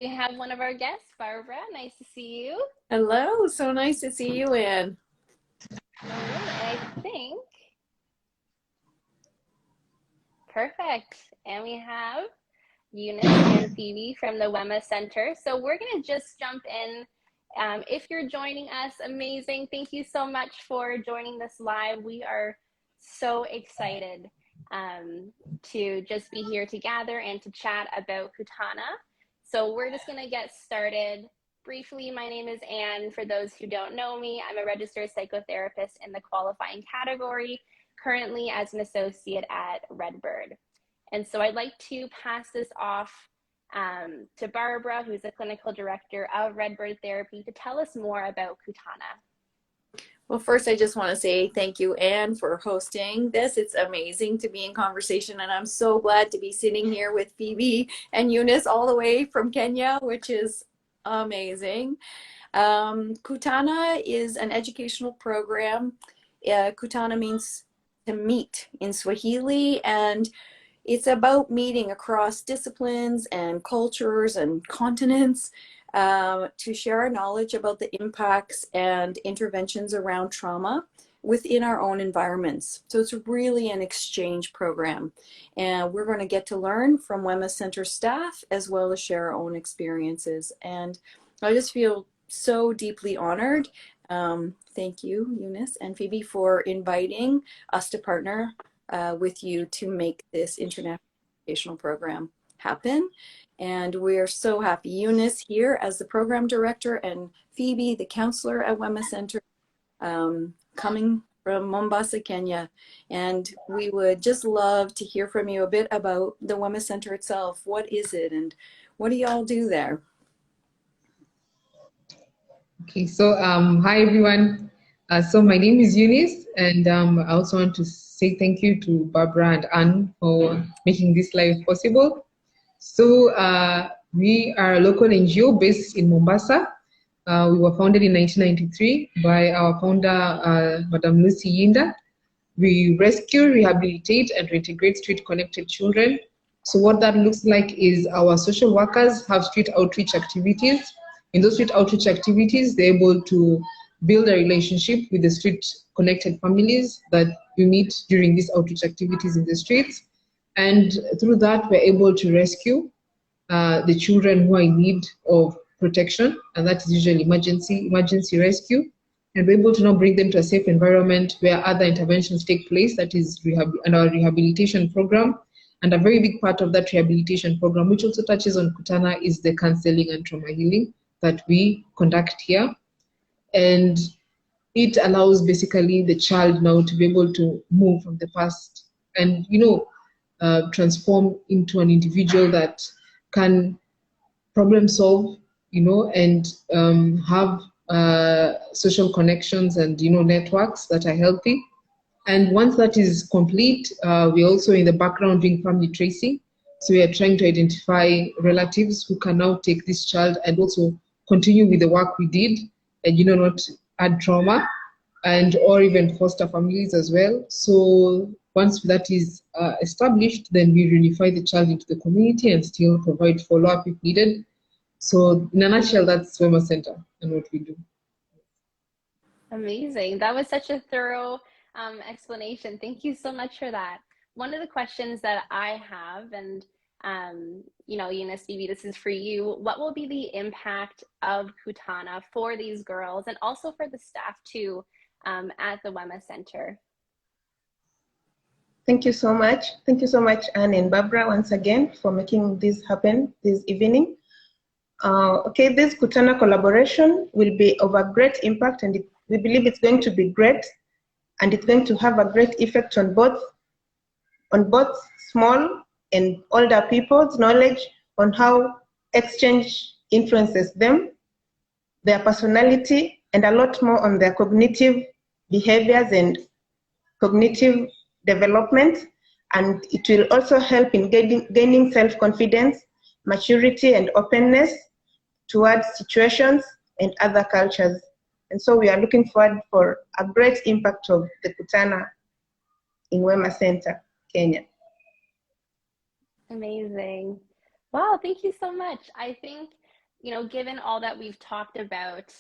We have one of our guests, Barbara. Nice to see you. Hello, so nice to see you, Anne. All right, I think. Perfect. And we have Eunice and Phoebe from the Wema Center. So we're going to just jump in. If you're joining us, amazing. Thank you so much for joining this live. We are so excited to just be here together and to chat about Kutana. So we're just going to get started. Briefly, my name is Anne. For those who don't know me, I'm a registered psychotherapist in the qualifying category, currently as an associate at Redbird. And so I'd like to pass this off to Barbara, who's the clinical director of Redbird Therapy, to tell us more about Kutana. Well, first, I just want to say thank you, Anne, for hosting this. It's amazing to be in conversation, and I'm so glad to be sitting here with Phoebe and Eunice all the way from Kenya, which is amazing. Kutana is an educational program. Kutana means to meet in Swahili, and it's about meeting across disciplines and cultures and continents to share our knowledge about the impacts and interventions around trauma within our own environments. So it's really an exchange program. And we're going to get to learn from Wema Center staff as well as share our own experiences. And I just feel so deeply honored. Thank you, Eunice and Phoebe, for inviting us to partner with you to make this international educational program happen. And we are so happy. Eunice here as the program director and Phoebe, the counselor at Wema Center, coming from Mombasa, Kenya. And we would just love to hear from you a bit about the Wema Center itself. What is it and what do y'all do there? Okay, so hi everyone. So my name is Eunice, and I also want to say thank you to Barbara and Anne for making this live possible. So we are a local NGO based in Mombasa. We were founded in 1993 by our founder, Madam Lucy Yinda. We rescue, rehabilitate, and reintegrate street-connected children. So what that looks like is our social workers have street outreach activities. In those street outreach activities, they're able to build a relationship with the street-connected families that we meet during these outreach activities in the streets. And through that, we're able to rescue the children who are in need of protection, and that is usually emergency rescue. And we're able to now bring them to a safe environment where other interventions take place, that is and our rehabilitation program. And a very big part of that rehabilitation program, which also touches on Kutana, is the counseling and trauma healing that we conduct here. And it allows basically the child now to be able to move from the past and, transform into an individual that can problem solve, and have social connections and, networks that are healthy. And once that is complete, we're also in the background doing family tracing. So we are trying to identify relatives who can now take this child and also continue with the work we did and, not add trauma, and or even foster families as well. So once that is established, then we reunify the child into the community and still provide follow-up if needed. So in a nutshell, that's Wema Center and what we do. Amazing. That was such a thorough explanation. Thank you so much for that. One of the questions that I have, and Eunice, Phoebe, this is for you. What will be the impact of Kutana for these girls and also for the staff too at the Wema Center? Thank you so much. Thank you so much, Anne and Barbara, once again for making this happen this evening. This Kutana collaboration will be of a great impact, and we believe it's going to be great, and it's going to have a great effect on both small and older people's knowledge on how exchange influences them, their personality, and a lot more on their cognitive behaviors and cognitive development. And it will also help in gaining self-confidence, maturity, and openness towards situations and other cultures. And so we are looking forward for a great impact of the Kutana in Wema Center, Kenya. Amazing. Wow, thank you so much. I think given all that we've talked about,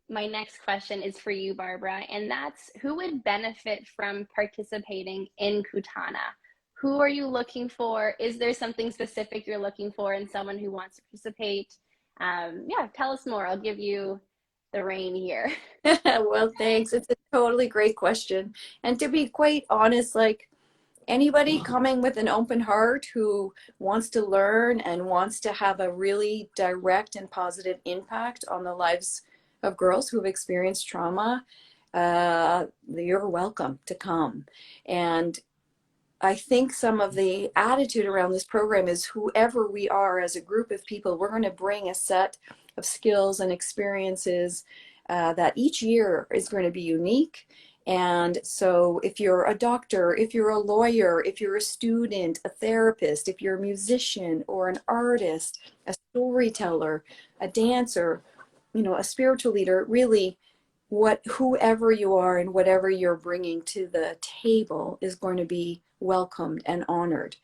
my next question is for you, Barbara, and that's who would benefit from participating in Kutana? Who are you looking for? Is there something specific you're looking for in someone who wants to participate? Yeah, tell us more. I'll give you the rein here. Well, thanks. It's a totally great question. And to be quite honest, like anybody coming with an open heart who wants to learn and wants to have a really direct and positive impact on the lives of girls who've experienced trauma, you're welcome to come. And I think some of the attitude around this program is whoever we are as a group of people, we're going to bring a set of skills and experiences that each year is going to be unique. And so if you're a doctor, if you're a lawyer, if you're a student, a therapist, if you're a musician or an artist, a storyteller, a dancer, a spiritual leader, really whoever you are and whatever you're bringing to the table is going to be welcomed and honored.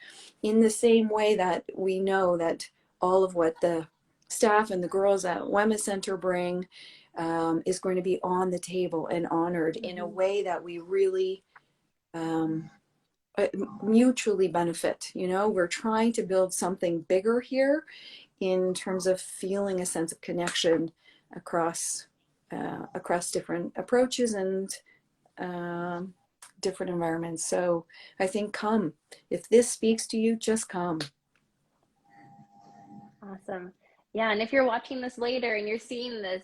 In the same way that we know that all of what the staff and the girls at Wema Center bring is going to be on the table and honored in a way that we really mutually benefit. We're trying to build something bigger here in terms of feeling a sense of connection across different approaches and different environments. So I think come. If this speaks to you, just come. Awesome. Yeah, and if you're watching this later and you're seeing this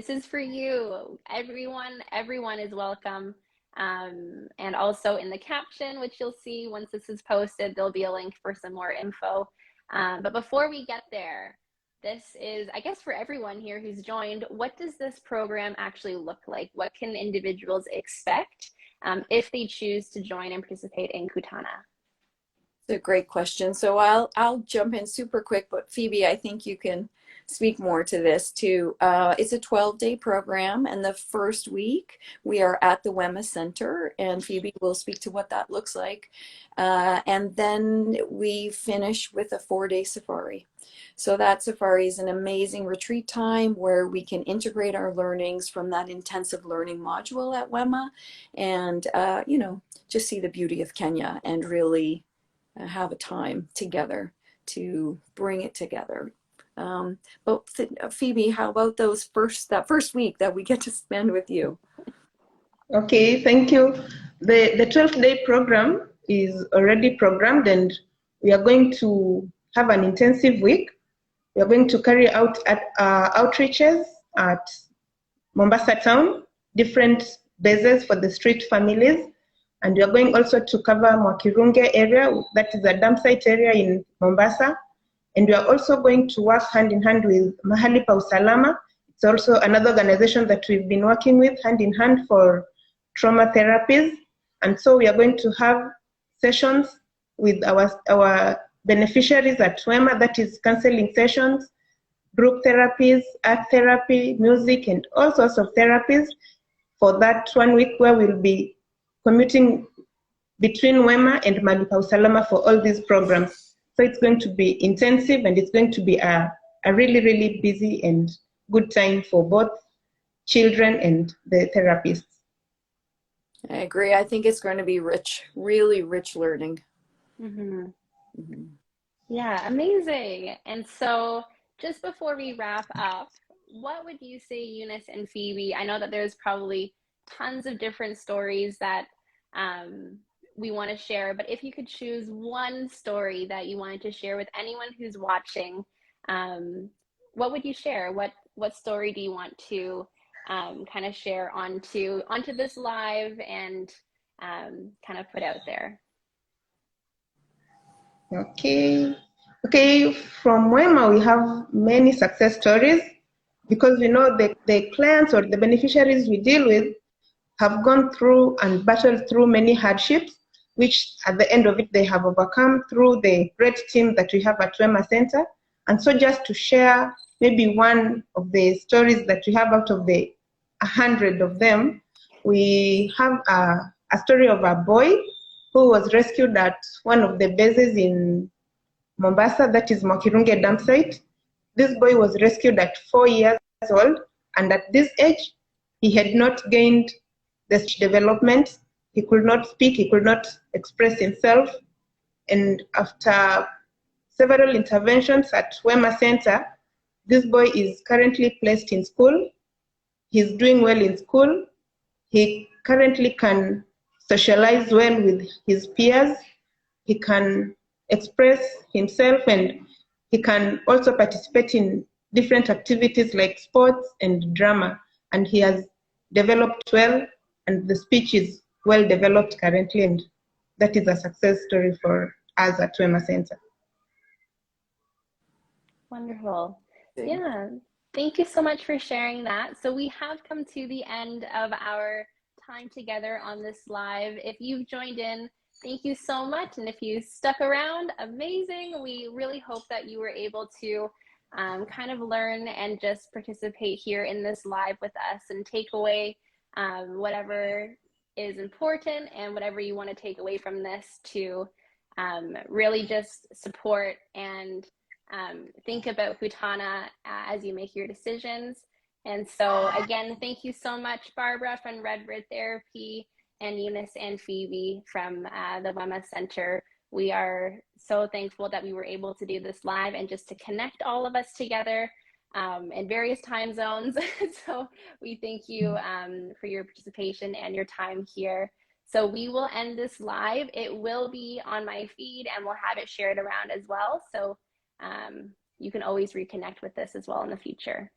is for you. Everyone is welcome. And also in the caption, which you'll see once this is posted, there'll be a link for some more info. But before we get there, this is, I guess, for everyone here who's joined, what does this program actually look like? What can individuals expect if they choose to join and participate in Kutana? It's a great question. So I'll jump in super quick, but Phoebe, I think you can speak more to this too. It's a 12-day program, and the first week we are at the Wema Center, and Phoebe will speak to what that looks like. And then we finish with a 4-day safari. So that safari is an amazing retreat time where we can integrate our learnings from that intensive learning module at Wema and, just see the beauty of Kenya and really have a time together to bring it together. But Phoebe, how about that first week that we get to spend with you? Okay, thank you. The 12-day program is already programmed, and we are going to have an intensive week. We are going to carry out outreaches at Mombasa town, different bases for the street families, and we are going also to cover Mwakirunge area, that is a dump site area in Mombasa. And we are also going to work hand in hand with Mahali Pa Usalama. It's also another organization that we've been working with hand in hand for trauma therapies. And so we are going to have sessions with our beneficiaries at Wema, that is counseling sessions, group therapies, art therapy, music, and all sorts of therapies for that 1 week where we'll be commuting between Wema and Mahali Pa Usalama for all these programs. So it's going to be intensive, and it's going to be a really, really busy and good time for both children and the therapists. I agree. I think it's going to be rich, really rich learning. Mm-hmm. Mm-hmm. Yeah, amazing. And so just before we wrap up, what would you say, Eunice and Phoebe? I know that there's probably tons of different stories that we want to share, but if you could choose one story that you wanted to share with anyone who's watching, what would you share? What story do you want to kind of share onto this live and kind of put out there? Okay, from Wema we have many success stories, because we know the clients or the beneficiaries we deal with have gone through and battled through many hardships, which at the end of it they have overcome through the great team that we have at Wema Center. And so just to share maybe one of the stories that we have out of the 100 of them, we have a story of a boy who was rescued at one of the bases in Mombasa, that is Mwakirunge dump site. This boy was rescued at 4 years old, and at this age, he had not gained the speech development. He could not speak, he could not express himself. And after several interventions at Wema Center, this boy is currently placed in school. He's doing well in school. He currently can socialize well with his peers. He can express himself, and he can also participate in different activities like sports and drama. And he has developed well, and the speech is well developed currently, and that is a success story for us at Wema Center. Wonderful. Yeah. Thank you so much for sharing that. So we have come to the end of our time together on this live. If you've joined in, thank you so much. And if you stuck around, amazing. We really hope that you were able to kind of learn and just participate here in this live with us and take away whatever is important and whatever you want to take away from this to really just support and think about Kutana as you make your decisions. And so again, thank you so much, Barbara from Redbird Therapy, and Eunice and Phoebe from the Wema Center. We are so thankful that we were able to do this live and just to connect all of us together in various time zones. So we thank you for your participation and your time here. So we will end this live. It will be on my feed and we'll have it shared around as well. So you can always reconnect with this as well in the future.